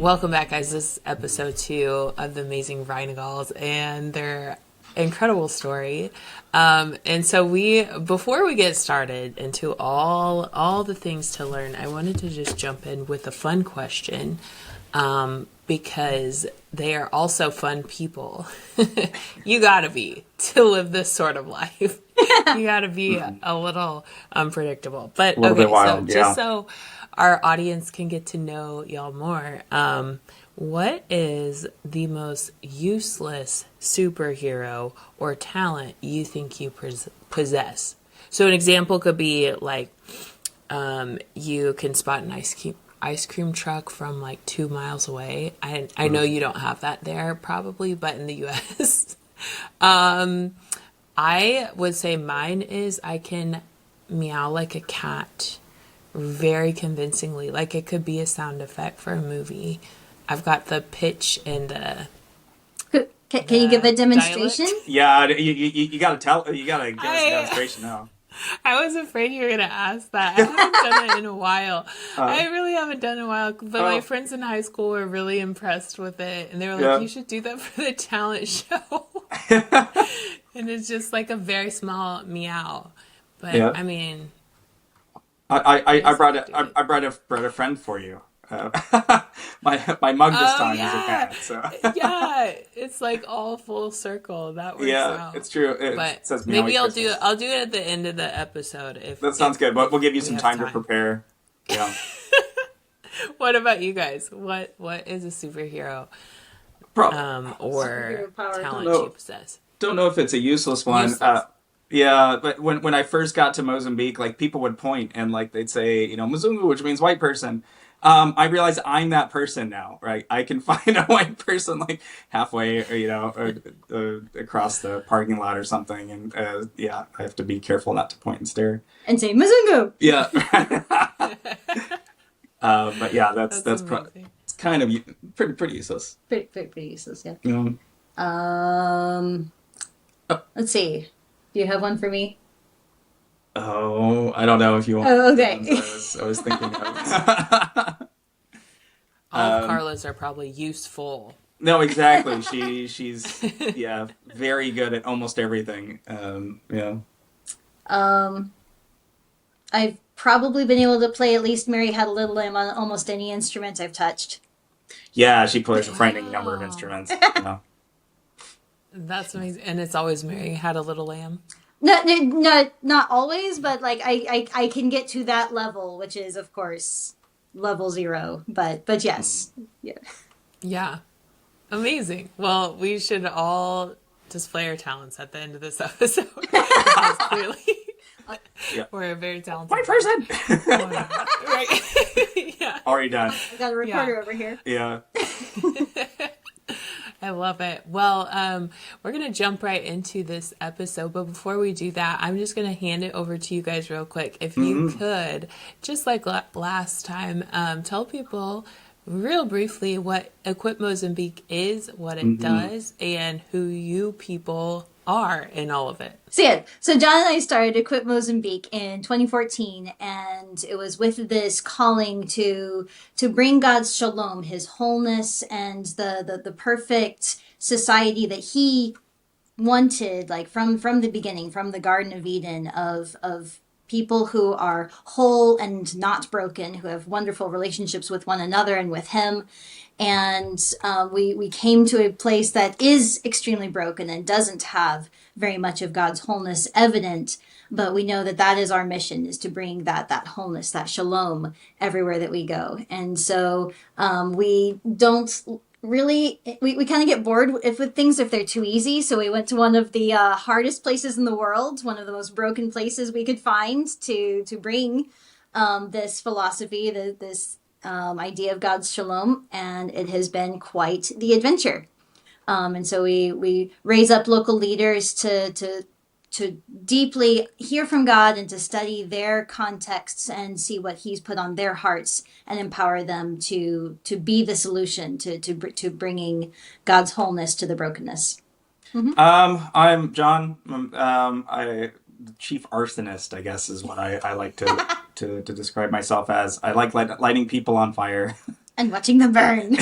welcome back, guys. This is episode 2 of the Amazing Reinagels and their incredible story. And so before we get started into all the things to learn, I wanted to just jump in with a fun question, because they are also fun people. You gotta be to live this sort of life. You gotta be a little unpredictable. But a little bit wild, just so our audience can get to know y'all more, what is the most useless superhero or talent you think you possess? So an example could be like, you can spot an ice cream truck from like 2 miles away. I know you don't have that there probably, but in the US, I would say mine is I can meow like a cat very convincingly. Like it could be a sound effect for a movie. I've got the pitch and Can you give a demonstration? dialect. Yeah, you gotta give us a demonstration now. I was afraid you were going to ask that. I haven't done it in a while. I really haven't done it in a while. But my friends in high school were really impressed with it. And they were like, you should do that for the talent show. And it's just like a very small meow. But I mean, I brought a friend for you. My mug this time is a cat. So yeah, it's like all full circle. That works out. It's true. But says maybe I'll do it at the end of the episode. That sounds good. But we'll give you some time to prepare. Yeah. What about you guys? What is a superhero or talent you possess? Don't know if it's a useless one. But when I first got to Mozambique, like people would point and like they'd say, Mzungu, which means white person. I realize I'm that person now, right? I can find a white person like halfway, or, across the parking lot or something, and I have to be careful not to point and stare And say Mzungu. Yeah. But yeah, that's it's kind of pretty useless. Pretty useless, yeah. Let's see. Do you have one for me? Oh, I don't know if you want. Oh, okay. I was thinking of. All of Carla's are probably useful. No, exactly. She's very good at almost everything. I've probably been able to play at least Mary Had a Little Lamb on almost any instrument I've touched. Yeah, she plays a frightening number of instruments. That's amazing. And it's always Mary Had a Little Lamb. No, not always, but like I can get to that level, which is of course level 0. But yes, yeah, amazing. Well, we should all display our talents at the end of this episode. Because clearly, we're a very talented white person. Right? Yeah. Already done. I got a recorder over here. Yeah. I love it. Well, we're going to jump right into this episode. But before we do that, I'm just going to hand it over to you guys real quick. If you could, just like last time, tell people real briefly what Equip Mozambique is, what it does, and who you people are in all of it. So John and I started Equip Mozambique in 2014, and it was with this calling to bring God's shalom, his wholeness, and the perfect society that he wanted, like from the beginning, from the Garden of Eden, of people who are whole and not broken, who have wonderful relationships with one another and with him. And we came to a place that is extremely broken and doesn't have very much of God's wholeness evident. But we know that is our mission, is to bring that wholeness, that shalom everywhere that we go. And so we don't really, we kind of get bored with things if they're too easy. So we went to one of the hardest places in the world, one of the most broken places we could find to bring this philosophy, this idea of God's shalom, and it has been quite the adventure. And so we raise up local leaders to deeply hear from God and to study their contexts and see what he's put on their hearts and empower them to be the solution to bringing God's wholeness to the brokenness. I'm John. The chief arsonist, I guess, is what I like to describe myself as. I like lighting people on fire. And watching them burn.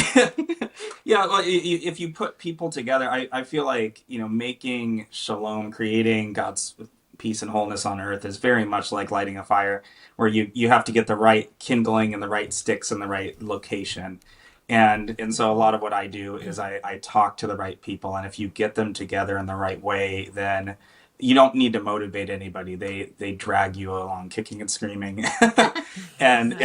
Yeah, well, if you put people together, I feel like, making shalom, creating God's peace and wholeness on earth is very much like lighting a fire, where you have to get the right kindling and the right sticks in the right location. And so a lot of what I do is I talk to the right people, and if you get them together in the right way, then you don't need to motivate anybody. They drag you along, kicking and screaming. And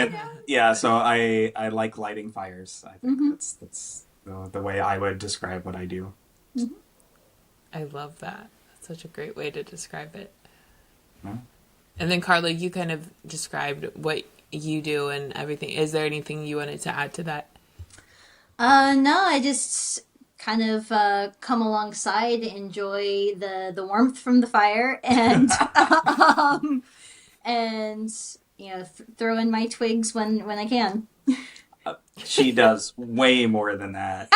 yeah, so I like lighting fires. I think that's the way I would describe what I do. I love that. That's such a great way to describe it. Yeah. And then Carla, you kind of described what you do and everything. Is there anything you wanted to add to that? No, I just kind of come alongside, enjoy the warmth from the fire, and and throw in my twigs when I can. She does way more than that.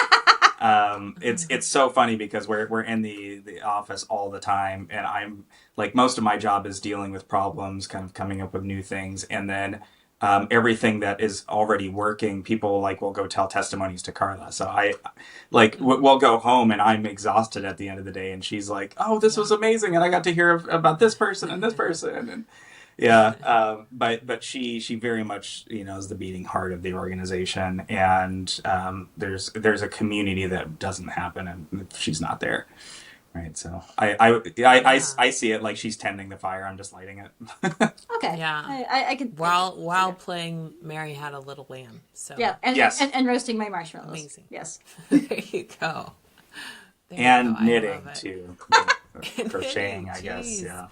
It's so funny because we're in the office all the time, and I'm like, most of my job is dealing with problems, kind of coming up with new things, and then everything that is already working, people like will go tell testimonies to Carla. So I like we'll go home and I'm exhausted at the end of the day, and she's like, "Oh, this was amazing, and I got to hear about this person and this person," and yeah, but she very much is the beating heart of the organization, and there's a community that doesn't happen and she's not there, right? So I see it like she's tending the fire. I'm just lighting it. Okay. Yeah. I could While playing Mary Had a Little Lamb. So yeah, and, Yes. and roasting my marshmallows. Amazing. Yes. there you go. There And you go. I knitting love it. too, crocheting, I guess. Jeez. Yeah.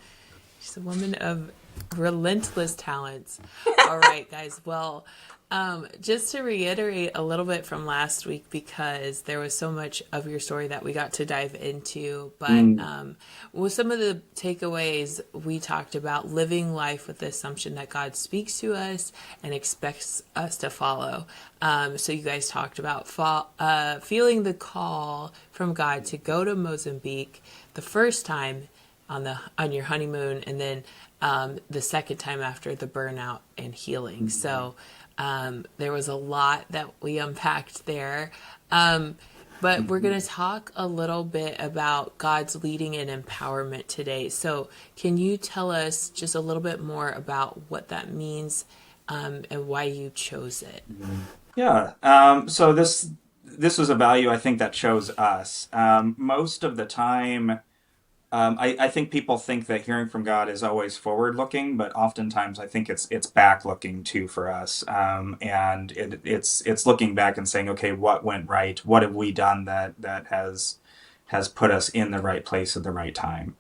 She's a woman of relentless talents. All right, guys. Well, just to reiterate a little bit from last week, because there was so much of your story that we got to dive into, but with some of the takeaways, we talked about living life with the assumption that God speaks to us and expects us to follow. So you guys talked about feeling the call from God to go to Mozambique the first time on your honeymoon, and then the second time after the burnout and healing. So there was a lot that we unpacked there. But we're going to talk a little bit about God's leading and empowerment today. So can you tell us just a little bit more about what that means and why you chose it? Yeah. So this was a value I think that chose us. Most of the time, I think people think that hearing from God is always forward looking, but oftentimes I think it's back looking too for us. And it's looking back and saying, okay, what went right? What have we done that has put us in the right place at the right time?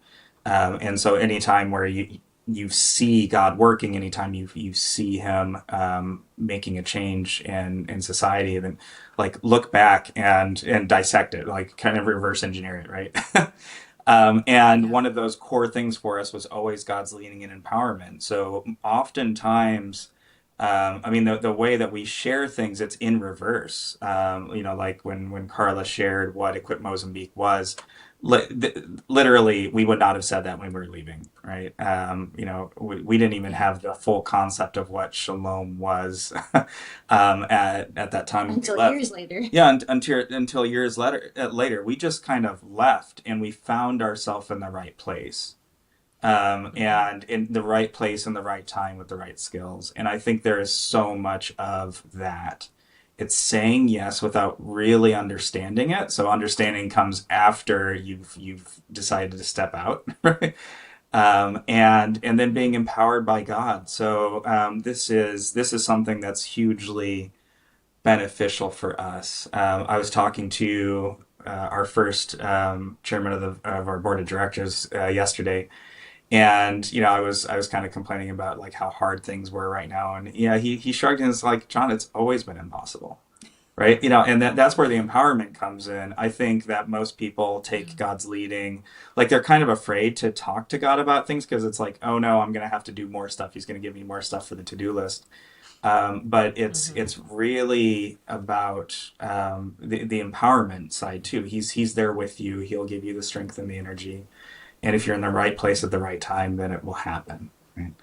And so anytime where you see God working, anytime you see Him making a change in society, then like look back and dissect it, like kind of reverse engineer it, right? And one of those core things for us was always God's leading and empowerment. So oftentimes, I mean, the way that we share things, it's in reverse. Like when Carla shared what Equip Mozambique was, literally, we would not have said that when we were leaving, right? We didn't even have the full concept of what Shalom was at that time. Until years later. Yeah, until years later, we just kind of left and we found ourselves in the right place. And in the right place in the right time with the right skills. And I think there is so much of that. It's saying yes without really understanding it. So understanding comes after you've decided to step out, right? And then being empowered by God. So this is something that's hugely beneficial for us. I was talking to our first chairman of our board of directors yesterday, and I was kind of complaining about like how hard things were right now, and yeah, he shrugged and was like, John, it's always been impossible, right? And that's where the empowerment comes in. I think that most people take God's leading, like they're kind of afraid to talk to God about things because it's like, oh no, I'm gonna have to do more stuff. He's gonna give me more stuff for the to-do list. But it's really about the empowerment side too. He's there with you. He'll give you the strength and the energy. And if you're in the right place at the right time, then it will happen. Right?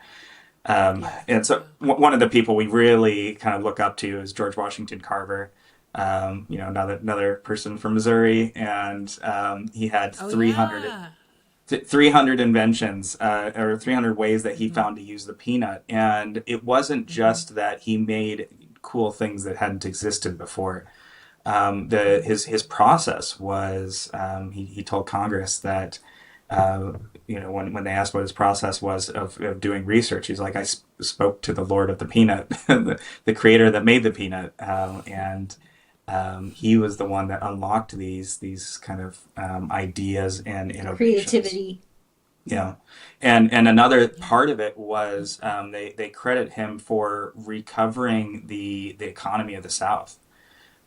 Yeah. And so one of the people we really kind of look up to is George Washington Carver. Another person from Missouri, and he had Oh 300 yeah. 300 inventions, or 300 ways that he found to use the peanut. And it wasn't just that he made cool things that hadn't existed before. His process was, he told Congress that, when they asked what his process was of doing research, he's like, spoke to the Lord of the Peanut, the creator that made the peanut, and he was the one that unlocked these kind of ideas and innovations. Creativity. Yeah, and another part of it was, they credit him for recovering the economy of the South,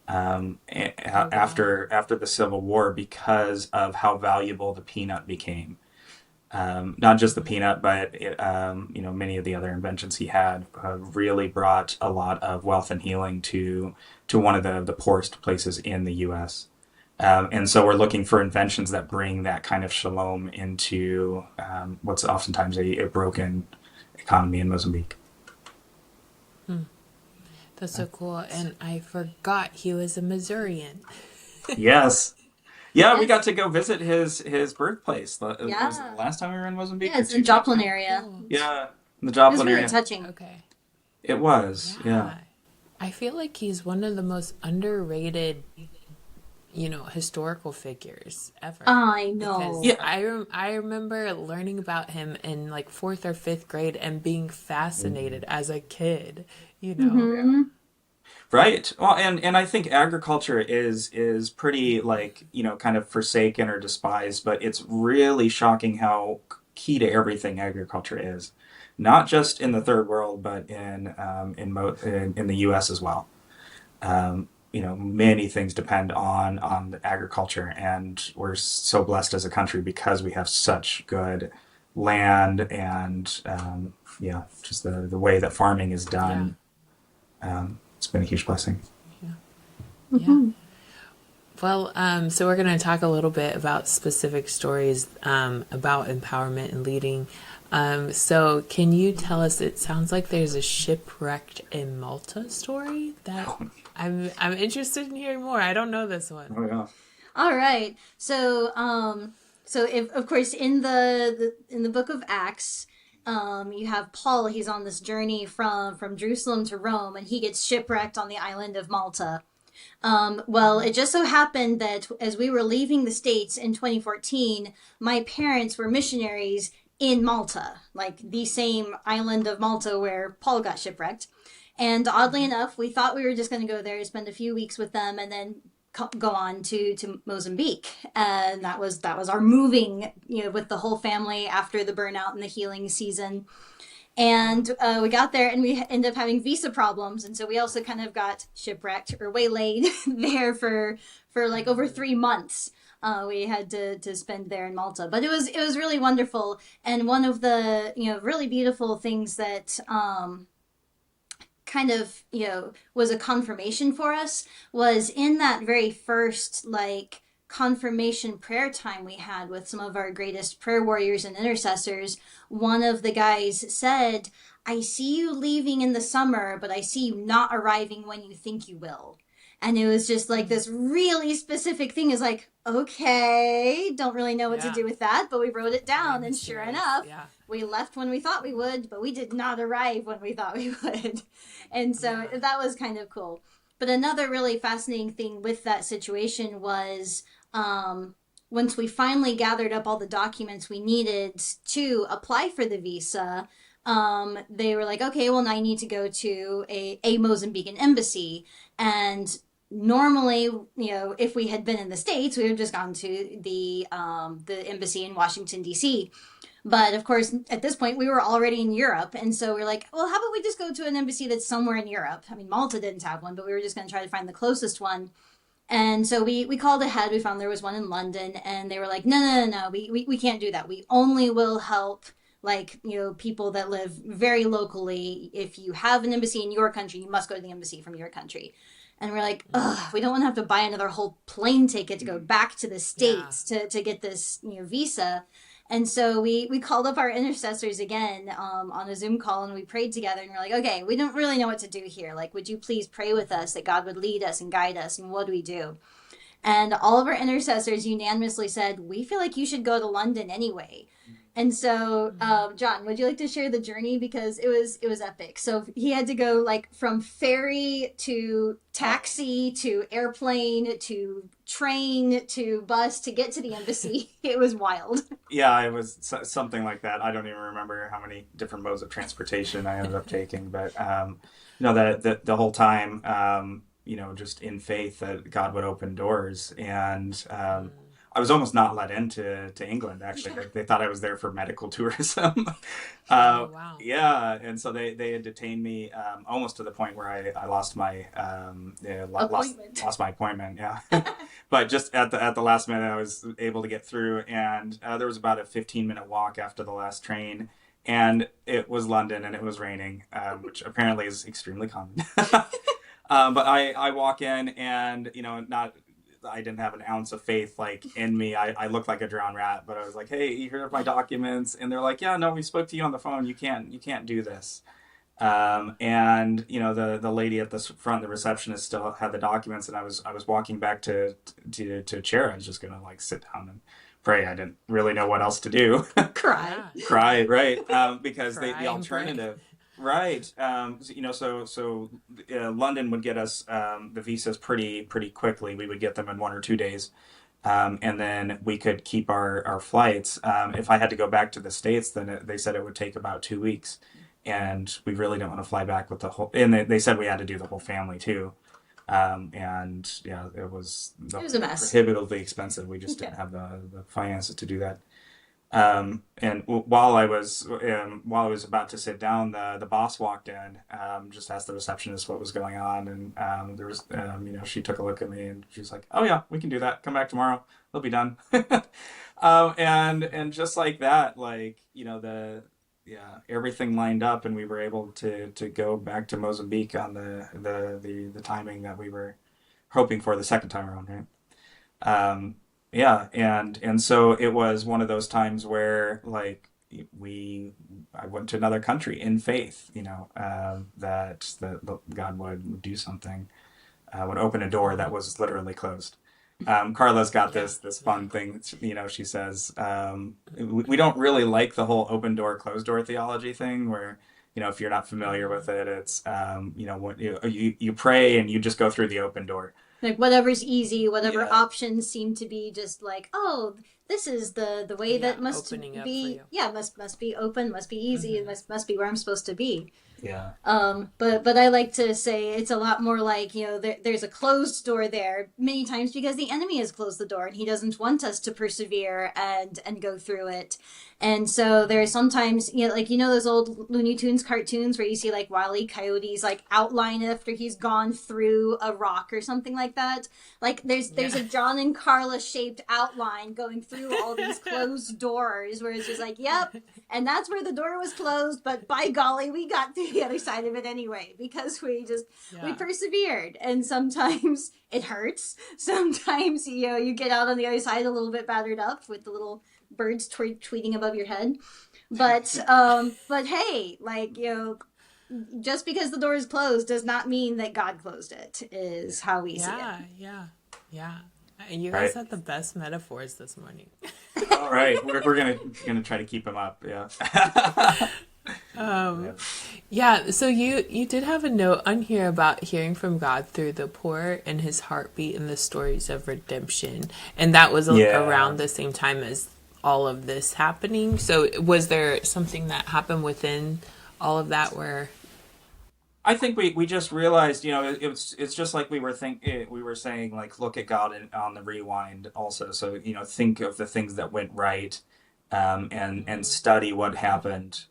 Oh wow. after the Civil War, because of how valuable the peanut became. Not just the peanut, but many of the other inventions he had really brought a lot of wealth and healing to one of the poorest places in the U.S. And so we're looking for inventions that bring that kind of shalom into, what's oftentimes a broken economy in Mozambique. That's so cool. And I forgot he was a Missourian. Yes. Yeah, we got Yes. to go visit his birthplace. Was it the Yeah. last time we were in Mozambique, Yeah, or it's two in times? Joplin Oh, area. cool. Yeah, in the It was Joplin really area. touching. Okay. It was. Yeah. Yeah. I feel like he's one of the most underrated, historical figures ever. I Because know. Yeah. I remember learning about him in like fourth or fifth grade and being fascinated as a kid, you know. Mm-hmm. Right. Well, and I think agriculture is pretty, like, kind of forsaken or despised, but it's really shocking how key to everything agriculture is, not just in the third world, but in the U.S. as well. Many things depend on the agriculture, and we're so blessed as a country because we have such good land, and yeah, just the way that farming is Yeah. done. It's been a huge blessing. Yeah. Yeah. Mm-hmm. Well, so we're going to talk a little bit about specific stories about empowerment and leading. So, can you tell us? It sounds like there's a shipwrecked in Malta story that I'm interested in hearing more. I don't know this one. Oh yeah. All right. So if of course in in the book of Acts, you have Paul. He's on this journey from Jerusalem to Rome, and he gets shipwrecked on the island of Malta. Well, it just so happened that as we were leaving the States in 2014, my parents were missionaries in Malta, like the same island of Malta where Paul got shipwrecked. And oddly enough, we thought we were just going to go there, spend a few weeks with them, and then go on to Mozambique. And that was our moving, with the whole family after the burnout and the healing season. And we got there and we ended up having visa problems. And so we also kind of got shipwrecked or waylaid there for like over 3 months. We had to spend there in Malta, but it was really wonderful. And one of the really beautiful things that kind of was a confirmation for us was in that very first like confirmation prayer time we had with some of our greatest prayer warriors and intercessors. One of the guys said, I see you leaving in the summer, but I see you not arriving when you think you will. And it was just like this really specific thing, is like, okay, don't really know what to Yeah. do with that, but we wrote it Very down, and sure mysterious. enough, Yeah. we left when we thought we would, but we did not arrive when we thought we would. And so Yeah. that was kind of cool. But another really fascinating thing with that situation was, once we finally gathered up all the documents we needed to apply for the visa, they were like, okay, well, now you need to go to a Mozambican embassy. And normally, if we had been in the States, we would have just gone to the embassy in Washington, D.C. But of course, at this point, we were already in Europe. And so we're like, well, how about we just go to an embassy that's somewhere in Europe? I mean, Malta didn't have one, but we were just going to try to find the closest one. And so we called ahead. We found there was one in London, and they were like, no, no, no, no, we can't do that. We only will help like people that live very locally. If you have an embassy in your country, you must go to the embassy from your country. And we're like, ugh, we don't want to have to buy another whole plane ticket to go back to the Yeah. States to get this visa. And so we called up our intercessors again on a Zoom call, and we prayed together, and we're like, okay, we don't really know what to do here. Like, would you please pray with us that God would lead us and guide us? And what do we do? And all of our intercessors unanimously said, we feel like you should go to London anyway. And so, John, would you like to share the journey, because it was epic? So he had to go like from ferry to taxi to airplane to train to bus to get to the embassy. It was wild. Yeah, it was something like that. I don't even remember how many different modes of transportation I ended up taking, but the whole time, just in faith that God would open doors, and I was almost not let into England. Actually, they thought I was there for medical tourism. Oh, wow. Yeah, and so they had detained me almost to the point where I lost my lost my appointment. Yeah, but just at the last minute, I was able to get through, and there was about a 15-minute walk after the last train, and it was London, and it was raining, which apparently is extremely common. But I walk in, and not. I didn't have an ounce of faith like in me. I looked like a drowned rat, but I was like, "Hey, here are my documents," and they're like, "Yeah, no, we spoke to you on the phone. You can't do this." And the lady at the front, the receptionist, still had the documents, and I was walking back to a chair. I was just gonna like sit down and pray. I didn't really know what else to do. Cry. Cry, right? Because Cry the and alternative. Right. So London would get us the visas pretty quickly. We would get them in 1 or 2 days. And then we could keep our flights. If I had to go back to the States, then they said it would take about 2 weeks. And we really didn't want to fly back with the whole, and they said we had to do the whole family too. And yeah, it was a mess. prohibitively expensive. We just didn't have the finances to do that. And while I was about to sit down, the boss walked in, just asked the receptionist what was going on, and there was she took a look at me, and she was like, "Oh yeah, we can do that. Come back tomorrow. They'll be done." And just like that, like everything lined up, and we were able to go back to Mozambique on the timing that we were hoping for the second time around, right? Yeah, and so it was one of those times where like I went to another country in faith, that God would do something, would open a door that was literally closed. Carla's got this fun thing, she says, we don't really like the whole open door, closed door theology thing where, if you're not familiar with it, it's, what you pray and you just go through the open door. Like whatever's easy, whatever options seem to be just like, oh, this is the way that must be. Yeah, must be open, must be easy, and must be where I'm supposed to be. Yeah. But I like to say it's a lot more like, there's a closed door there many times because the enemy has closed the door and he doesn't want us to persevere and go through it. And so there's sometimes, those old Looney Tunes cartoons where you see like Wile E. Coyote's like outline after he's gone through a rock or something like that. Like there's a Jon and Carla shaped outline going through all these closed doors where it's just like, yep. And that's where the door was closed. But by golly, we got through the other side of it anyway, because we persevered. And sometimes it hurts. Sometimes, you get out on the other side a little bit battered up with the little birds tweeting above your head. But hey, just because the door is closed does not mean that God closed it, is how we see it. Yeah. And you guys had the best metaphors this morning. All right, we're gonna try to keep them up. Yeah. So you did have a note on here about hearing from God through the poor and his heartbeat and the stories of redemption, and that was around the same time as all of this happening. So was there something that happened within all of that where? I think we just realized, it's just like we were saying, like, look at God on the rewind also. So, think of the things that went right, and study what happened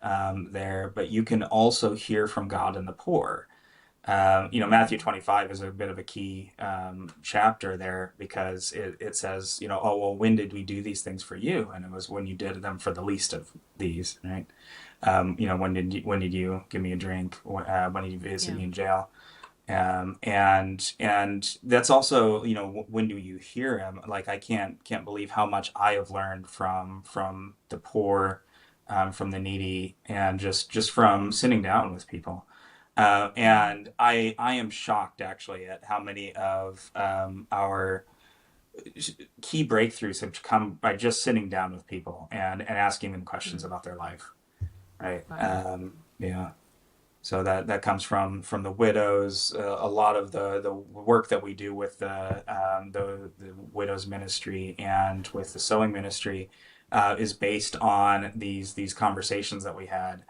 there. But you can also hear from God in the poor. Matthew 25 is a bit of a key chapter there, because it says, oh, well, when did we do these things for you? And it was when you did them for the least of these, right? When did you give me a drink? When did you visit me in jail? And that's also, when do you hear him? Like, I can't believe how much I have learned from the poor, from the needy, and just from sitting down with people. Mm, And I am shocked actually at how many of our key breakthroughs have come by just sitting down with people and asking them questions mm. about their life, right? Wow. Yeah. So that comes from the widows. A lot of the work that we do with the widows ministry and with the sewing ministry is based on these conversations that we had.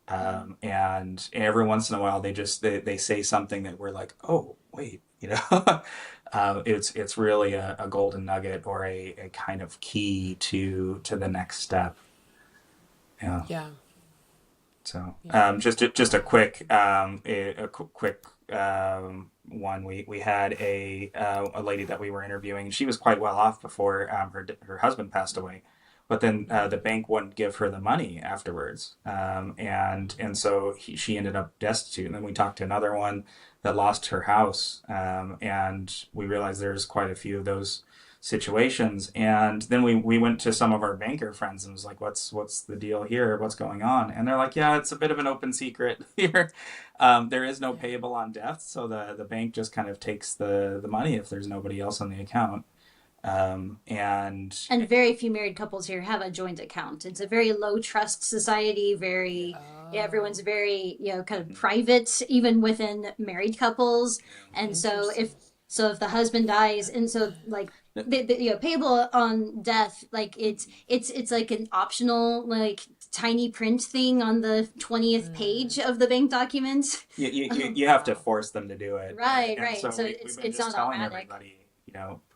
Mm, And every once in a while, they say something that we're like, oh wait, it's really a golden nugget or a kind of key to the next step. Yeah. yeah. So, Yeah. just a quick, quick one. We had a lady that we were interviewing, and she was quite well off before her husband passed away, but then Mm, the bank wouldn't give her the money afterwards, and so she ended up destitute. And then we talked to another one that lost her house, and we realized there's quite a few of those situations. And then we went to some of our banker friends and was like, what's the deal here? What's going on? And they're like, yeah, it's a bit of an open secret here. There is no yeah. payable on death, so the bank just kind of takes the money if there's nobody else on the account. And And very few married couples here have a joint account. It's a very low trust society, very, yeah, everyone's Oh, very, kind of private, even within married couples. And so interesting. if the husband dies, and so like payable on death, like it's like an optional, like tiny print thing on the 20th Mm, page of the bank documents. you have to wow. force them to do it, right? Right, And right. so So we've it's been it's just not telling automatic. everybody,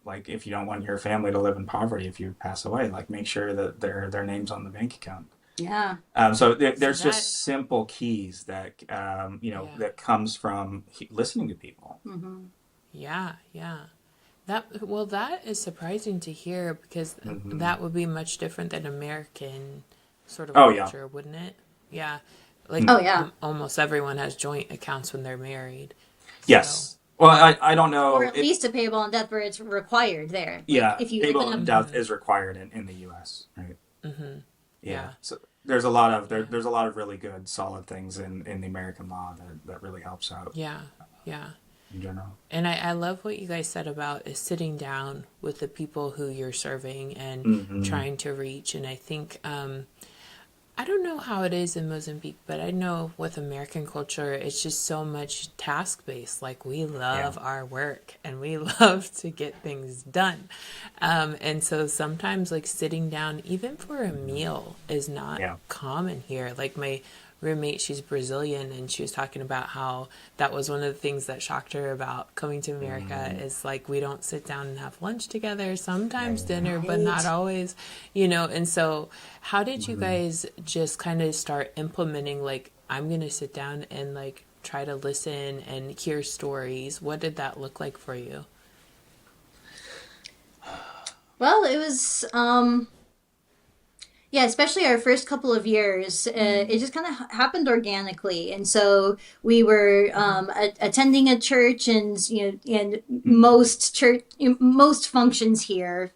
like, if you don't want your family to live in poverty if you pass away, like, make sure that their name's on the bank account. Yeah. So So there's that, just simple keys that yeah, that comes from listening to people. Hmm. yeah, yeah. That, well, that is surprising to hear because Hmm. that would be much different than American sort of Oh yeah. culture, wouldn't it? Yeah. Like Oh yeah. almost everyone has joint accounts when they're married. So, Yes. Well, I don't Or know at it. least a payable on death where it's required there. Like Yeah, if you payable open up. on death mm-hmm, is required in the U.S. Right? mm-hmm, Yeah. yeah, So there's a lot of yeah, there's a lot of really good solid things in the American law that really helps out yeah, yeah. in general. And I love what you guys said about is sitting down with the people who you're serving and Hmm. trying to reach. And I think I don't know how it is in Mozambique, but I know with American culture, it's just so much task based. Like, we Yeah. love our work and we love to get things done. And so sometimes, like, sitting down, even for a meal, is not Yeah. common here. Like, my roommate, she's Brazilian, and she was talking about how that was one of the things that shocked her about coming to America Mm, is like we don't sit down and have lunch together, sometimes right. dinner, but not Right. always, you know. And so how did you Hmm. guys just kind of start implementing, like, I'm going to sit down and like try to listen and hear stories? What did that look like for you? Well, it was yeah, especially our first couple of years, it just kind of happened organically, and so we were Mm-hmm. attending a church, and and Hmm. most functions here,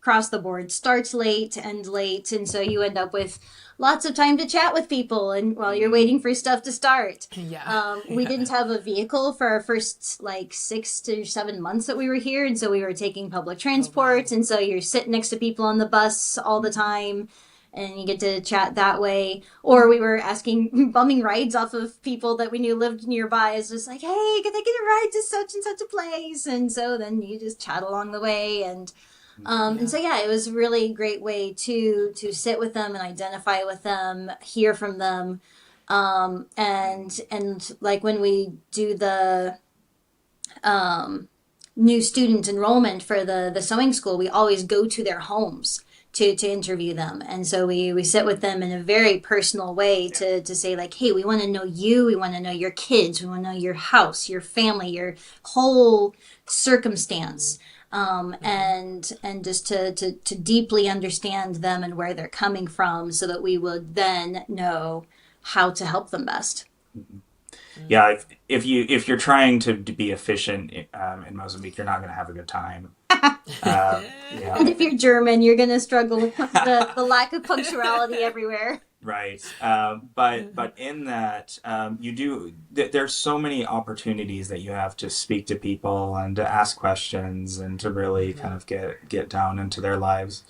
across the board, starts late and late, and so you end up with lots of time to chat with people, and while you're Hmm. waiting for stuff to start. Yeah, We yeah. didn't have a vehicle for our first like 6 to 7 months that we were here, and so we were taking public Oh, wow. transport, and so you're sitting next to people on the bus all the time, and you get to chat that way. Or we were asking bumming rides off of people that we knew lived nearby. It's just like, hey, can I get a ride to such and such a place? And so then you just chat along the way, and Yeah. so yeah, it was a really great way to sit with them and identify with them, hear from them, and like when we do the new student enrollment for the sewing school, we always go to their homes to interview them. And so we sit with them in a very personal way Yeah. to say, like, hey, we want to know you, we want to know your kids, we want to know your house, your family, your whole circumstance. Mm-hmm. And just to deeply understand them and where they're coming from so that we would then know how to help them best. Hmm. Yeah, if you're trying to be efficient in Mozambique, you're not going to have a good time. And Yeah. if you're German, you're going to struggle with the lack of punctuality everywhere. Right. But in that, you do. There's so many opportunities that you have to speak to people and to ask questions and to really kind of get down into their lives.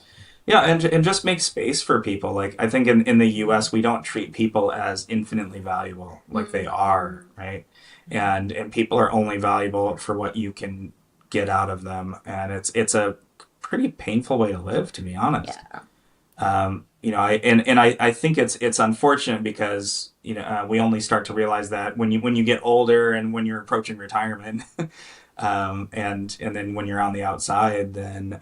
Yeah, and just make space for people. Like I think in the U.S. we don't treat people as infinitely valuable like they are, right? And people are only valuable for what you can get out of them, and it's a pretty painful way to live, to be honest. Yeah. I think it's unfortunate because we only start to realize that when you get older and when you're approaching retirement, and then when you're on the outside, then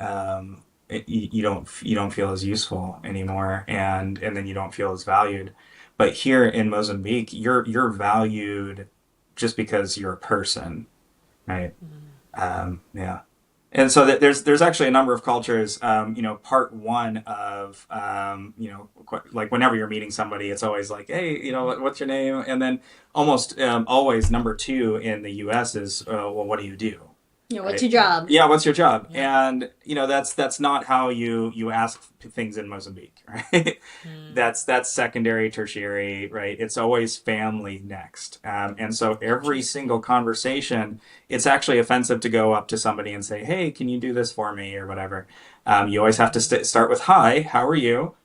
you don't feel as useful anymore, and then you don't feel as valued. But here in Mozambique, you're valued just because you're a person, right? Yeah. And so there's actually a number of cultures. Part one of like whenever you're meeting somebody, it's always like, hey, what's your name? And then almost always number two in the U.S. is, well, what do you do? What's Right? your job? Yeah, what's your job? Yeah. And that's not how you ask things in Mozambique, right? That's secondary, tertiary, right? It's always family next. And so every single conversation, it's actually offensive to go up to somebody and say, "Hey, can you do this for me?" or whatever. You always have to start with, "Hi, how are you?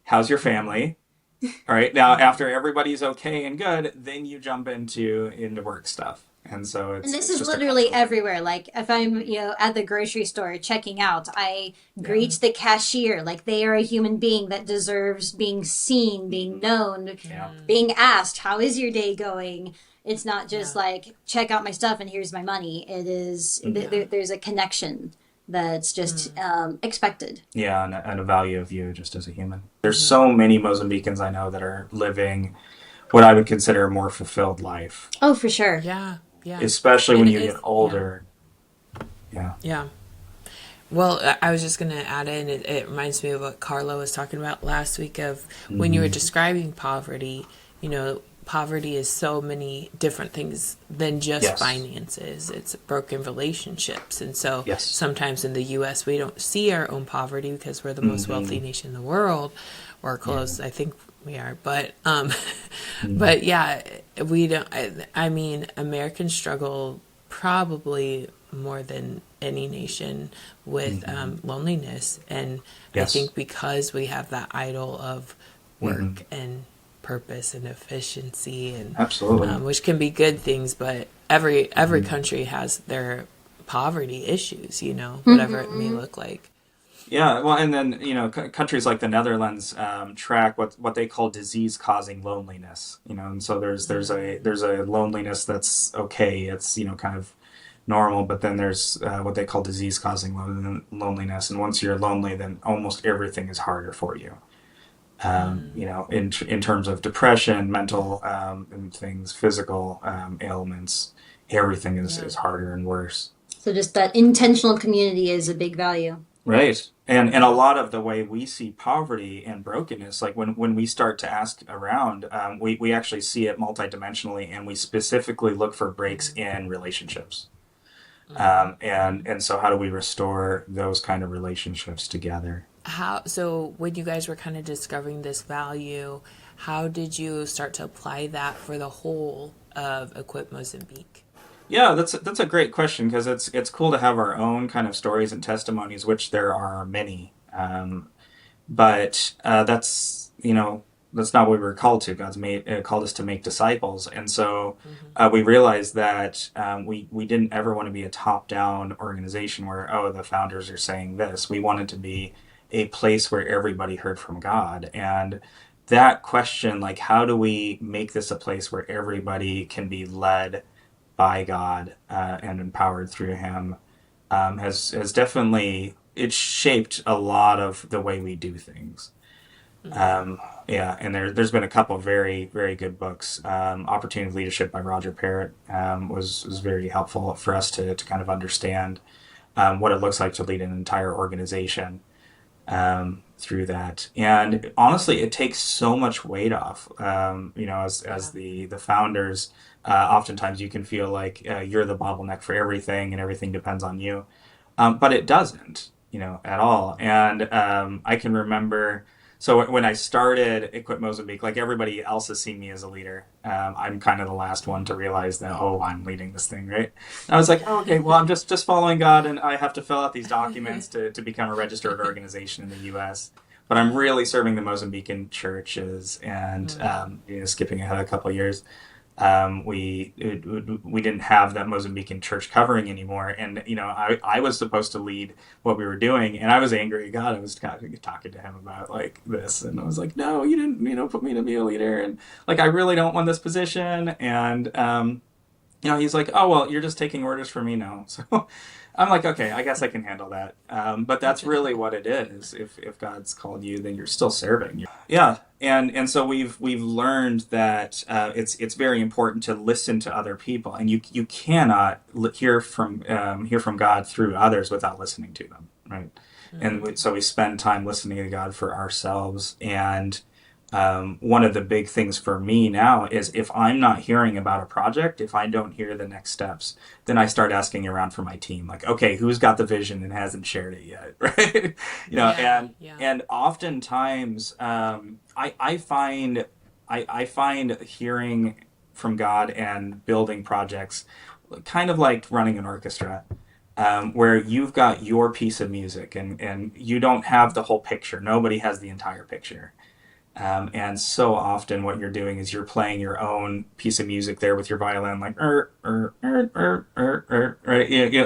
How's your family?" All right. Now, after everybody's okay and good, then you jump into work stuff. And so And this it's is just a literally cultural thing. everywhere. Like if I'm, at the grocery store checking out, I Yeah. greet the cashier like they are a human being that deserves being seen, being known, Yeah. being asked, "How is your day going?" It's not just Yeah. like check out my stuff and here's my money. It is there's a connection that's just expected. Yeah, and a value of you just as a human. There's so many Mozambicans I know that are living what I would consider a more fulfilled life, Oh, for sure. Yeah. Yeah. especially And when it you get is, yeah. older. Yeah. Yeah. Well, I was just going to add in, it reminds me of what Carla was talking about last week of when you were describing poverty, poverty is so many different things than just Yes. finances. It's broken relationships. And so Yes. sometimes in the U.S., we don't see our own poverty because we're the most wealthy nation in the world, or close, I think we are. But yeah, we don't, I mean, Americans struggle probably more than any nation with loneliness. And I Yes. think because we have that idol of work and purpose and efficiency, and Absolutely. which can be good things, but every country has their poverty issues, whatever it may look like. Yeah, well, and then countries like the Netherlands track what they call disease-causing loneliness. And so there's a loneliness that's okay. It's kind of normal, but then there's what they call disease-causing loneliness. And once you're lonely, then almost everything is harder for you. In terms of depression, mental and things, physical ailments, everything is harder and worse. So just that intentional community is a big value. Right. And a lot of the way we see poverty and brokenness, like when we start to ask around, we actually see it multidimensionally, and we specifically look for breaks in relationships. And so how do we restore those kind of relationships together? So when you guys were kind of discovering this value, how did you start to apply that for the whole of Equip Mozambique? Yeah, that's a great question because it's cool to have our own kind of stories and testimonies, which there are many. But that's not what we were called to. God's called us to make disciples, and so we realized that we didn't ever want to be a top-down organization where the founders are saying this. We wanted to be a place where everybody heard from God, and that question, like, how do we make this a place where everybody can be led by God and empowered through Him, has definitely it's shaped a lot of the way we do things. Yeah, and there's been a couple of very very good books. Opportunity of Leadership by Roger Parrott was very helpful for us to kind of understand what it looks like to lead an entire organization. through that. And honestly, it takes so much weight off. As Yeah. the founders, oftentimes you can feel like you're the bottleneck for everything, and everything depends on you. But it doesn't, at all. And I can remember. So when I started Equip Mozambique, like everybody else has seen me as a leader, I'm kind of the last one to realize that, oh, I'm leading this thing, right? And I was like, oh, okay, well, I'm just following God, and I have to fill out these documents to become a registered organization in the U.S. But I'm really serving the Mozambican churches, and skipping ahead a couple of years, we didn't have that Mozambican church covering anymore, and I was supposed to lead what we were doing, and I was angry at God. I was talking to him about like this, and I was like, no, you didn't put me to be a leader, and like I really don't want this position, and he's like, oh well, you're just taking orders from me now. So I'm like, okay, I guess I can handle that. But that's really what it is. If God's called you, then you're still serving. Yeah, and so we've learned that it's very important to listen to other people, and you cannot hear from God through others without listening to them, right? So we spend time listening to God for ourselves. And one of the big things for me now is if I'm not hearing about a project, if I don't hear the next steps, then I start asking around for my team, like, okay, who's got the vision and hasn't shared it yet, right? And oftentimes I find hearing from God and building projects kind of like running an orchestra. Where you've got your piece of music, and you don't have the whole picture. Nobody has the entire picture. And so often what you're doing is you're playing your own piece of music there with your violin, like, right?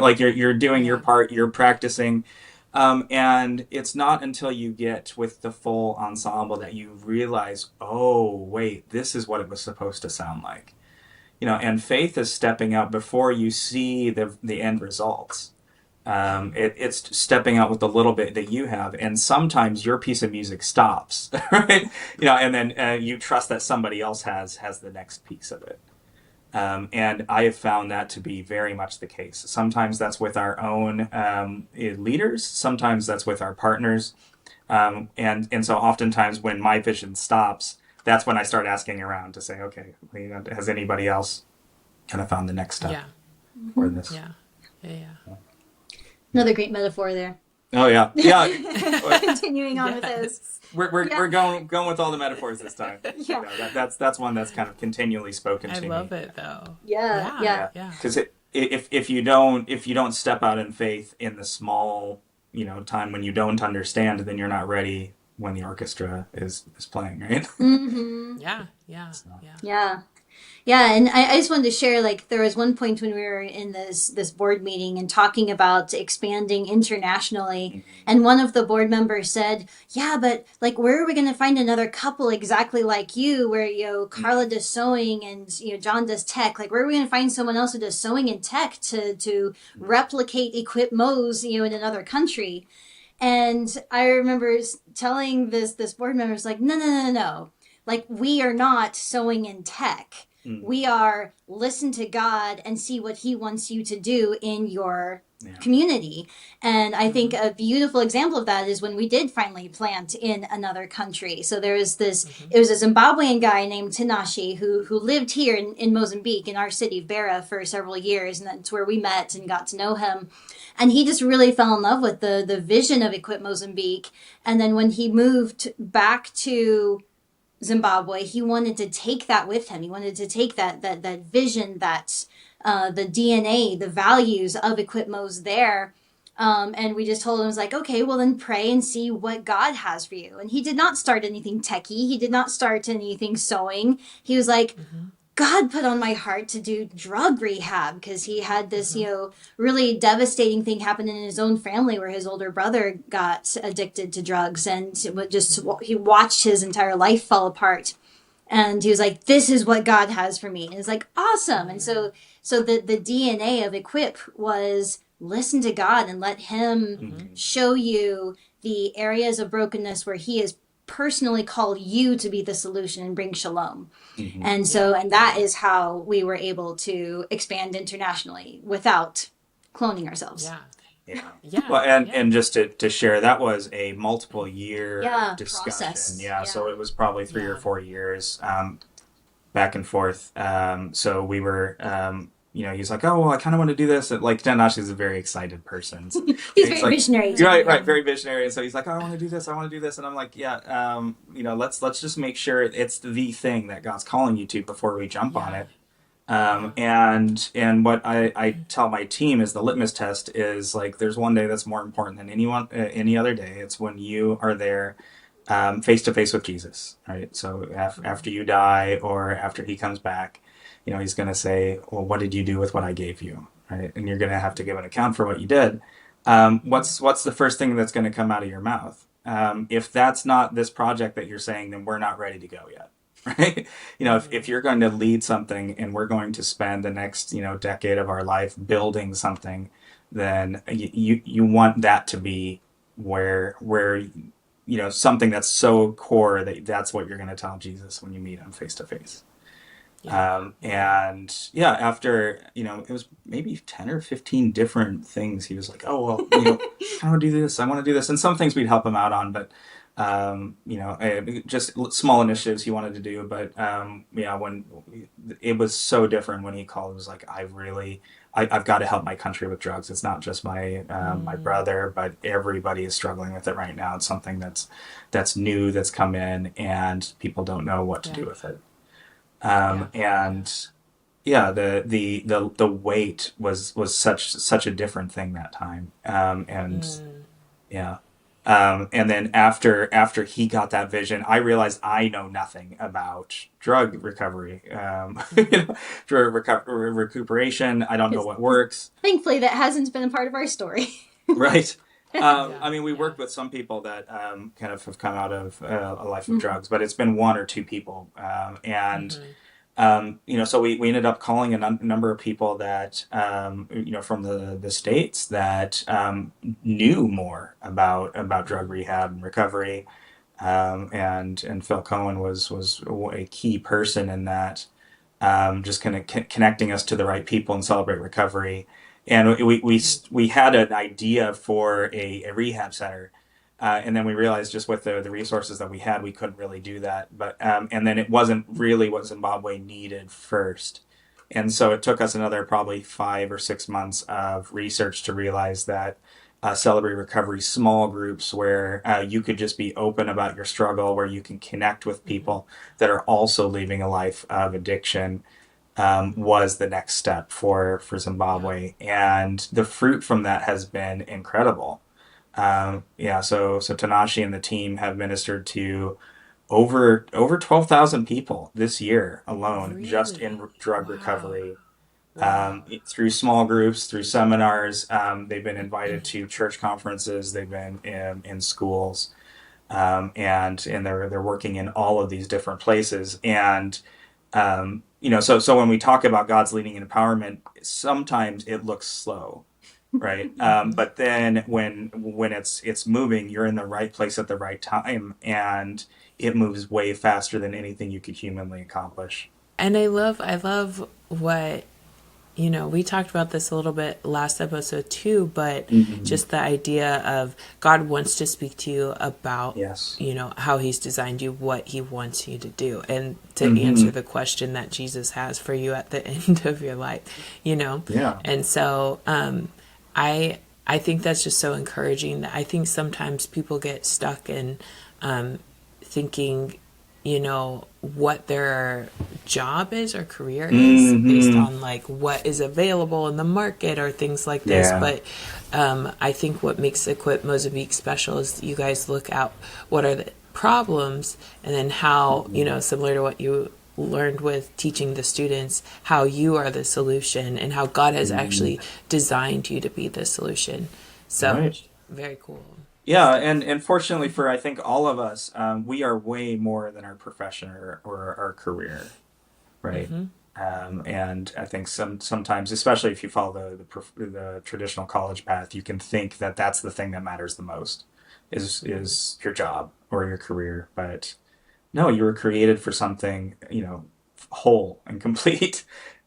Like you're doing your part, you're practicing. And it's not until you get with the full ensemble that you realize, oh, wait, this is what it was supposed to sound like. And faith is stepping out before you see the end results. It's stepping out with the little bit that you have, and sometimes your piece of music stops, right? And then you trust that somebody else has the next piece of it. And I have found that to be very much the case. Sometimes that's with our own leaders. Sometimes that's with our partners. And so oftentimes when my vision stops, that's when I start asking around to say, okay, has anybody else kind of found the next step for this? Yeah. Another great metaphor there. Oh yeah. Continuing on with this. We're going with all the metaphors this time. Yeah. That's one that's kind of continually spoken to me. I love it though. Yeah. Because if you don't step out in faith in the small time when you don't understand, then you're not ready when the orchestra is playing, right? Mm-hmm. Yeah, and I just wanted to share, like, there was one point when we were in this board meeting and talking about expanding internationally, and one of the board members said, yeah, but, like, where are we going to find another couple exactly like you, where, Carla does sewing and, Jon does tech? Like, where are we going to find someone else who does sewing and tech to replicate Equip Mose, in another country? And I remember telling this board member, like, no. Like, we are not sewing in tech. We are listen to God and see what he wants you to do in your community. And I think a beautiful example of that is when we did finally plant in another country. So there was it was a Zimbabwean guy named Tinashi who lived here in Mozambique, in our city of Beira, for several years. And that's where we met and got to know him. And he just really fell in love with the vision of Equip Mozambique. And then when he moved back to Zimbabwe, he wanted to take that with him. He wanted to take that vision, that the DNA, the values of Equip Mose there. And we just told him, like, okay, well then pray and see what God has for you. And he did not start anything techie. He did not start anything sewing. He was like, God put on my heart to do drug rehab, because he had this, really devastating thing happen in his own family where his older brother got addicted to drugs, and he watched his entire life fall apart. And he was like, this is what God has for me. And it's like, awesome. And so the DNA of Equip was listen to God and let him show you the areas of brokenness where he is personally called you to be the solution and bring shalom. And that is how we were able to expand internationally without cloning ourselves. Yeah. Yeah, Well, yeah. and just to share, that was a multiple year Yeah, discussion. process. Yeah. So Yeah. it was probably three or Yeah. 4 years, back and forth. So we were, he's like, oh, well, I kind of want to do this. And, like, Tanashi is a very excited person. So, He's and he's very like, visionary you're too. right, Yeah. right, very visionary. And so he's like, oh, I want to do this. I want to do this. And I'm like, yeah, let's just make sure it's the thing that God's calling you to before we jump on Yeah. it. Yeah. And what I tell my team is the litmus test is like there's one day that's more important than any other day. It's when you are there face to face with Jesus, right? So after you die or after he comes back, he's going to say, well, what did you do with what I gave you, right? And you're going to have to give an account for what you did. What's the first thing that's going to come out of your mouth? If that's not this project that you're saying, then we're not ready to go yet. Right? If you're going to lead something and we're going to spend the next, decade of our life building something, then you want that to be where something that's so core that that's what you're going to tell Jesus when you meet him face to face. Yeah. Yeah. And yeah, after, it was maybe 10 or 15 different things. He was like, oh, well, I want to do this. I want to do this. And some things we'd help him out on, but, just small initiatives he wanted to do. But, yeah, when it was so different when he called, it was like, I've got to help my country with drugs. It's not just my brother, but everybody is struggling with it right now. It's something that's new, that's come in, and people don't know what to Yeah. do with it. Yeah. And yeah, the weight was such a different thing that time. And yeah. And then after he got that vision, I realized I know nothing about drug recovery, drug recuperation. I don't know Because what works. thankfully, that hasn't been a part of our story. Right. Yeah. I mean, we Yeah. worked with some people that kind of have come out of a life of drugs, but it's been one or two people. And so we ended up calling a number of people that, from the States that knew more about drug rehab and recovery. And Phil Cohen was a key person in that, just kind of connecting us to the right people and Celebrate Recovery. And we had an idea for a rehab center. And then we realized just with the resources that we had, we couldn't really do that. But and then it wasn't really what Zimbabwe needed first. And so it took us another probably 5 or 6 months of research to realize that Celebrate Recovery small groups where you could just be open about your struggle, where you can connect with people that are also living a life of addiction, was the next step for Yeah. Zimbabwe. And the fruit from that has been incredible. Yeah, so Tanashi and the team have ministered to over 12,000 people this year alone, just Really? in drug Wow. recovery, Wow. through small groups, through seminars. They've been invited to church conferences. They've been in schools, and they're working in all of these different places. And so when we talk about God's leading and empowerment, sometimes it looks slow, right? But then when it's moving, you're in the right place at the right time, and it moves way faster than anything you could humanly accomplish. And I love what, we talked about this a little bit last episode too, but Hmm. just the idea of God wants to speak to you about, Yes. how he's designed you, what he wants you to do, and to answer Hmm. the question that Jesus has for you at the end of your life. Yeah. And so, I think that's just so encouraging. I think sometimes people get stuck in thinking, what their job is or career is based Hmm. on like what is available in the market or things like this. Yeah. But I think what makes Equip Mozambique special is you guys look out what are the problems and then how, similar to what you learned with teaching the students, how you are the solution and how God has Mhm. actually designed you to be the solution. So Right. very cool Yeah, stuff. and fortunately for I think all of us, we are way more than our profession or our career, right? And I think sometimes, especially if you follow the traditional college path, you can think that that's the thing that matters the most is your job or your career. But no, you were created for something, whole and complete,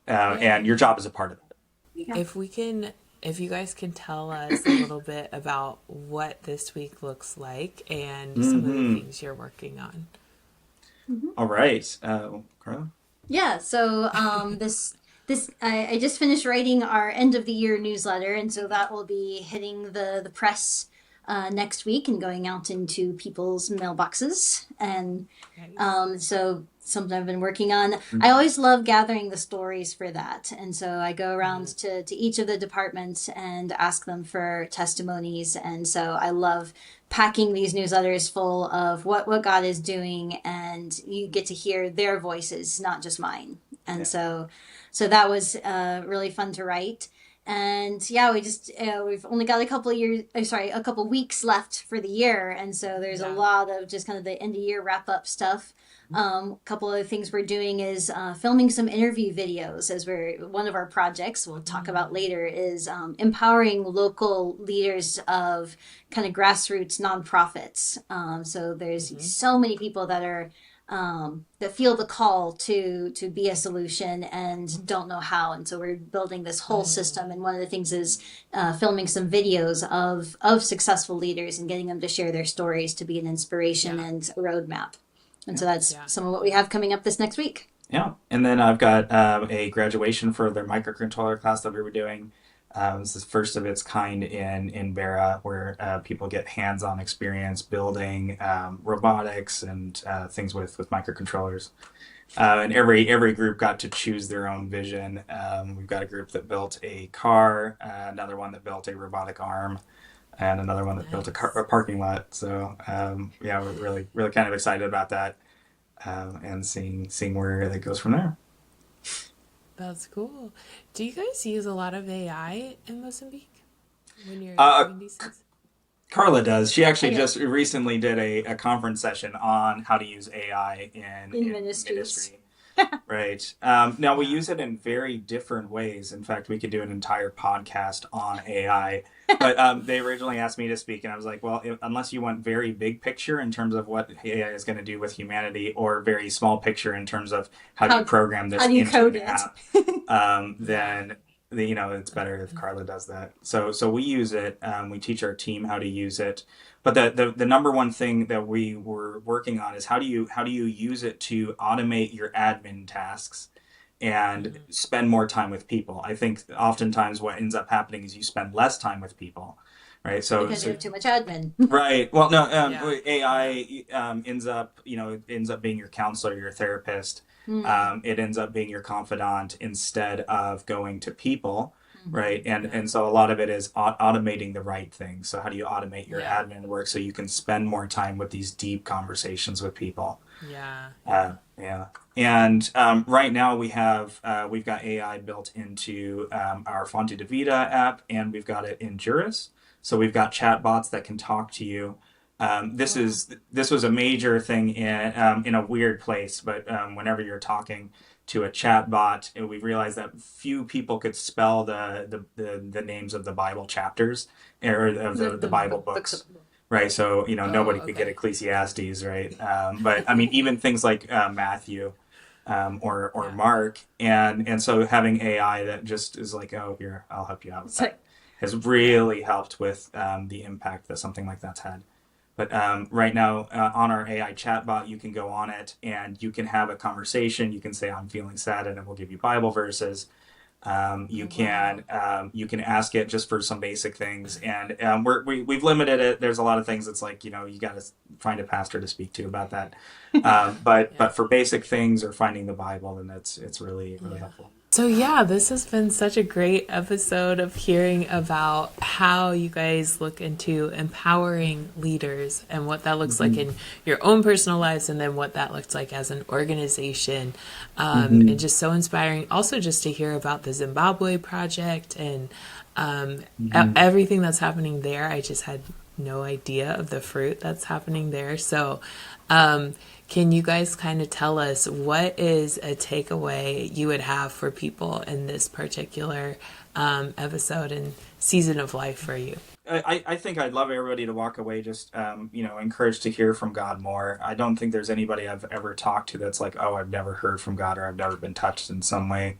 Yeah. and your job is a part of it. Yeah. If we can if you guys can tell us a little bit about what this week looks like and some of the things you're working on. All right. Carla? Yeah, so I just finished writing our end of the year newsletter, and so that will be hitting the press next week and going out into people's mailboxes. And Nice. so something I've been working on. I always love gathering the stories for that, and so I go around to each of the departments and ask them for testimonies. And so I love packing these newsletters full of what God is doing, and you get to hear their voices, not just mine. And Yeah. so that was really fun to write. And yeah, we've only got a couple weeks left for the year, and so there's a Yeah. lot of just kind of the end of year wrap up stuff. A couple of things we're doing is filming some interview videos, as one of our projects we'll talk about later is empowering local leaders of kind of grassroots nonprofits. So there's so many people that are that feel the call to be a solution and don't know how, and so we're building this whole system. And one of the things is filming some videos of successful leaders and getting them to share their stories to be an inspiration and a roadmap. And so that's some of what we have coming up this next week. Yeah. And then I've got a graduation for their microcontroller class that we were doing. This is first of its kind in Bera, where people get hands-on experience building robotics and things with microcontrollers. And every group got to choose their own vision. We've got a group that built a car, another one that built a robotic arm, and another one that built a parking lot. So yeah, we're really kind of excited about that, and seeing where that goes from there. That's cool. Do you guys use a lot of AI in Mozambique when you're doing these things? Carla does. She actually Okay. just recently did a conference session on how to use AI in ministries. ministry. Right. Now, we use it in very different ways. In fact, we could do an entire podcast on AI. But they originally asked me to speak, and I was like, well, unless you want very big picture in terms of what AI is going to do with humanity, or very small picture in terms of how do you program this how do you into code an it? app, then it's better if Carla does that. So we use it. We teach our team how to use it. But the number one thing that we were working on is how do you use it to automate your admin tasks and spend more time with people. I think oftentimes what ends up happening is you spend less time with people, right? Because you have too much admin. Right. Well, no, Yeah. AI ends up being your counselor, your therapist. It ends up being your confidant instead of going to people, right? And so a lot of it is automating the right things. So how do you automate your admin work so you can spend more time with these deep conversations with people? Yeah. Yeah. And right now we've got AI built into our Fonte de Vida app, and we've got it in Juris. So we've got chatbots that can talk to you. This was a major thing in a weird place, but whenever you're talking to a chatbot, we realized that few people could spell the names of the Bible chapters or of the Bible books. Right, so nobody could get Ecclesiastes, right? But I mean, even things like Matthew or Mark, and so having AI that just is like, oh, here, I'll help you out with that, has really helped with the impact that something like that's had. But right now, on our AI chatbot, you can go on it and you can have a conversation. You can say, "I'm feeling sad," and it will give you Bible verses. You can ask it just for some basic things, and we've limited it. There's a lot of things that's like you got to find a pastor to speak to about that. But for basic things or finding the Bible, then it's really helpful. So yeah, this has been such a great episode of hearing about how you guys look into empowering leaders and what that looks like in your own personal lives, and then what that looks like as an organization. And just so inspiring. Also just to hear about the Zimbabwe project and everything that's happening there. I just had no idea of the fruit that's happening there. So can you guys kind of tell us what is a takeaway you would have for people in this particular episode and season of life for you? I think I'd love everybody to walk away just encouraged to hear from God more. I don't think there's anybody I've ever talked to that's like, oh, I've never heard from God or I've never been touched in some way.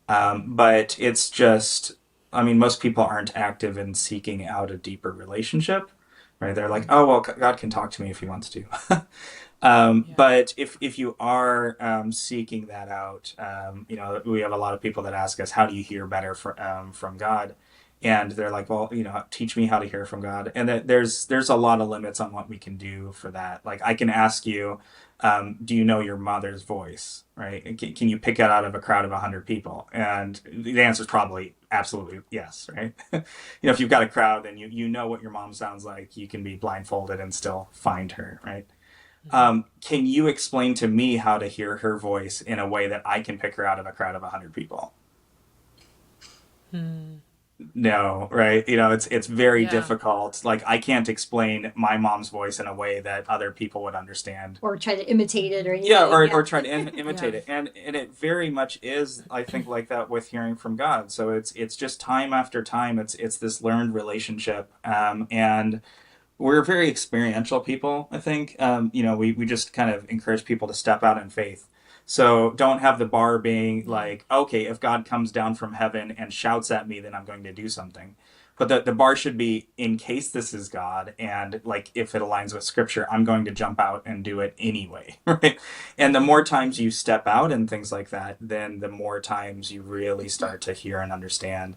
But it's just I mean, most people aren't active in seeking out a deeper relationship, right? They're like, oh, well, God can talk to me if he wants to. Yeah. But if you are seeking that out, we have a lot of people that ask us, how do you hear better from God? And they're like, well, teach me how to hear from God. And that there's a lot of limits on what we can do for that. Like I can ask you, do you know your mother's voice, right? Can you pick it out of a crowd of 100 people? And the answer is probably absolutely yes, right? If you've got a crowd and you know what your mom sounds like, you can be blindfolded and still find her, right? Can you explain to me how to hear her voice in a way that I can pick her out of a crowd of 100 people? No, right? It's very Yeah. difficult. Like I can't explain my mom's voice in a way that other people would understand. Or try to imitate it or Yeah, anything. or Yeah. try to imitate Yeah. it, and it very much is, I think, like that with hearing from God. So it's just time after time. It's this learned relationship, and we're very experiential people, I think. We just kind of encourage people to step out in faith. So don't have the bar being Yeah. like, okay, if God comes down from heaven and shouts at me, then I'm going to do something. But the bar should be, in case this is God, and like if it aligns with scripture, I'm going to jump out and do it anyway, right? And the more times you step out and things like that, then the more times you really start to hear and understand.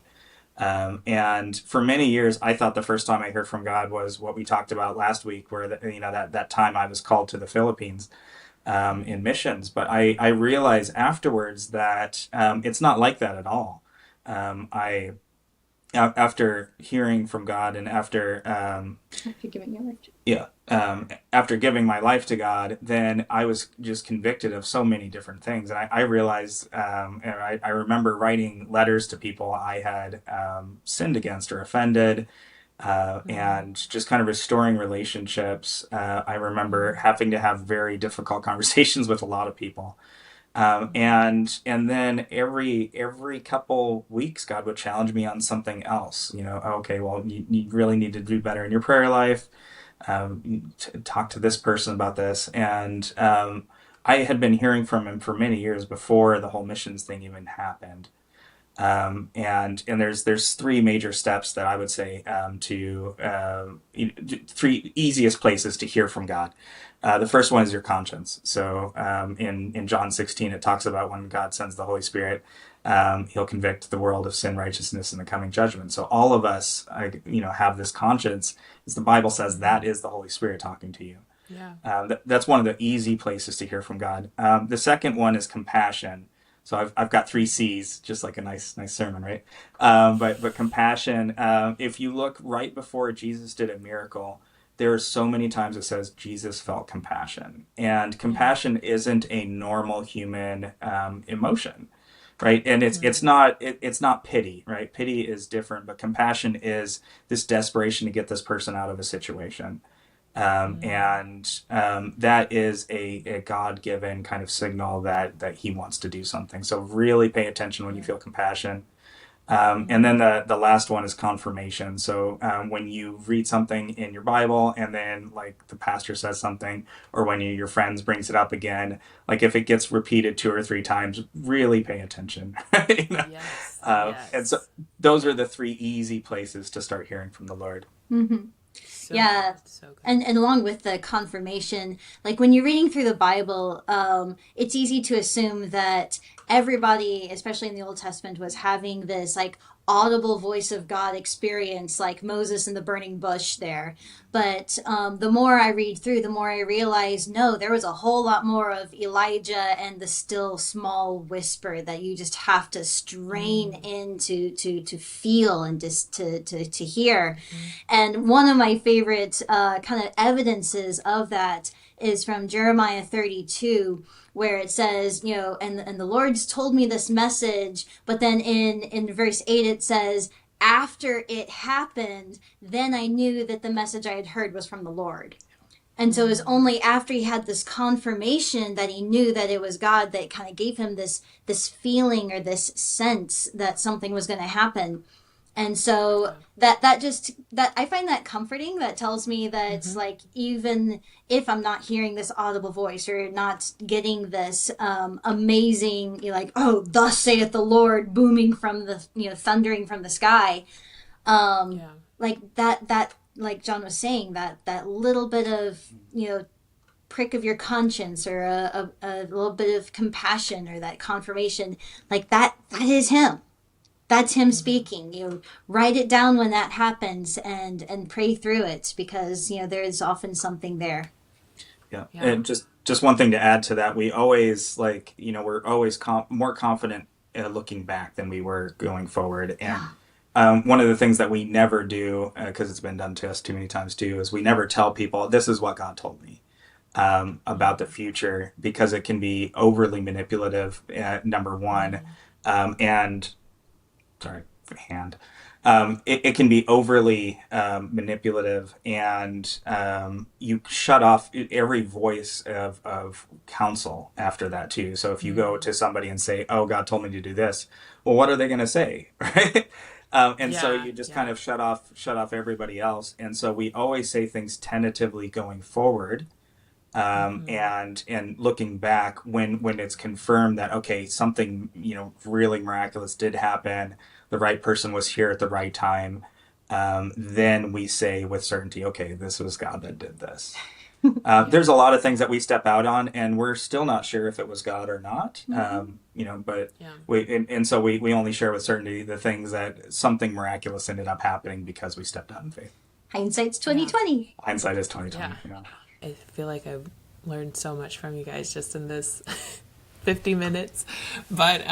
And for many years, I thought the first time I heard from God was what we talked about last week, where that time I was called to the Philippines in missions. But I realized afterwards that it's not like that at all. I After hearing from God and After giving your life to after giving my life to God, then I was just convicted of so many different things. And I realized, and I remember writing letters to people I had sinned against or offended, and just kind of restoring relationships. I remember having to have very difficult conversations with a lot of people. And then every couple weeks, God would challenge me on something else. Okay, well, you really need to do better in your prayer life. Talk to this person about this, and I had been hearing from him for many years before the whole missions thing even happened. And there's three major steps that I would say three easiest places to hear from God. The first one is your conscience. So in John 16, it talks about when God sends the Holy Spirit, He'll convict the world of sin, righteousness, and the coming judgment. So all of us, have this conscience, as the Bible says, that is the Holy Spirit talking to you. Yeah. That's one of the easy places to hear from God. The second one is compassion. So I've got three C's, just like a nice sermon, right? But compassion. If you look right before Jesus did a miracle, there are so many times it says Jesus felt compassion, and compassion isn't a normal human emotion, right? And it's not pity, right? Pity is different, but compassion is this desperation to get this person out of a situation. And that is a God-given kind of signal that he wants to do something. So really pay attention when you feel compassion. And then the last one is confirmation. So when you read something in your Bible and then like the pastor says something, or when your friends brings it up again, like if it gets repeated two or three times, really pay attention. Yes. And so Yes. those are the three easy places to start hearing from the Lord. So Yeah. good. So good. And along with the confirmation, like when you're reading through the Bible, it's easy to assume that everybody, especially in the Old Testament, was having this like audible voice of God experience, like Moses in the burning bush there. But the more I read through, the more I realize, no, there was a whole lot more of Elijah and the still small whisper that you just have to strain into to feel and just to hear. And one of my favorite kind of evidences of that is from Jeremiah 32, where it says, and the Lord's told me this message, but then in verse 8 it says, after it happened, then I knew that the message I had heard was from the Lord. And so it was only after he had this confirmation that he knew that it was God that kind of gave him this feeling or this sense that something was going to happen. And so that I find that comforting. That tells me that like, even if I'm not hearing this audible voice or not getting this amazing, like, oh, thus saith the Lord, booming from the, thundering from the sky, Yeah. like that like John was saying, that little bit of, prick of your conscience, or a little bit of compassion, or that confirmation, like that is him. That's him speaking. Write it down when that happens, and pray through it, because there is often something there. Yeah. Yeah. And just one thing to add to that, we always we're always more confident looking back than we were going forward. And one of the things that we never do, because it's been done to us too many times too, is we never tell people this is what God told me about the future, because it can be overly manipulative. Number one, and sorry, hand. It can be overly manipulative, and you shut off every voice of counsel after that too. So if you go to somebody and say, "Oh, God told me to do this," well, what are they going to say, right? And so you just kind of shut off everybody else. And so we always say things tentatively going forward. And looking back, when it's confirmed that, okay, something really miraculous did happen, the right person was here at the right time, then we say with certainty, okay, this was God that did this. There's a lot of things that we step out on, and we're still not sure if it was God or not. But so we only share with certainty the things that something miraculous ended up happening because we stepped out in faith. Hindsight's 2020. Hindsight is 2020. Yeah. I feel like I've learned so much from you guys just in this 50 minutes, but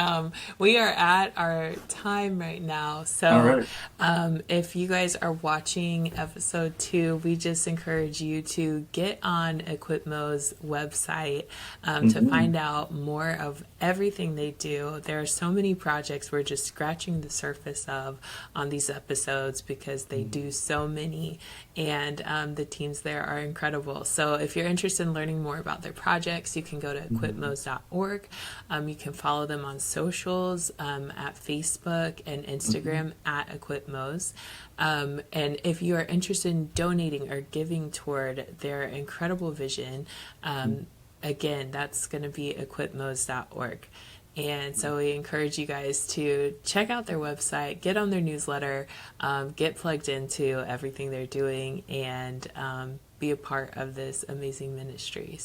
we are at our time right now. So if you guys are watching episode 2, we just encourage you to get on Equipmo's website to find out more of everything they do. There are so many projects we're just scratching the surface of on these episodes, because they do so many, and the teams there are incredible. So if you're interested in learning more about their projects, you can go to equipmos.org. You can follow them on socials at Facebook and Instagram at Equipmos. And if you are interested in donating or giving toward their incredible vision, again, that's going to be equipmos.org. And so we encourage you guys to check out their website, get on their newsletter, get plugged into everything they're doing, and be a part of this amazing ministry.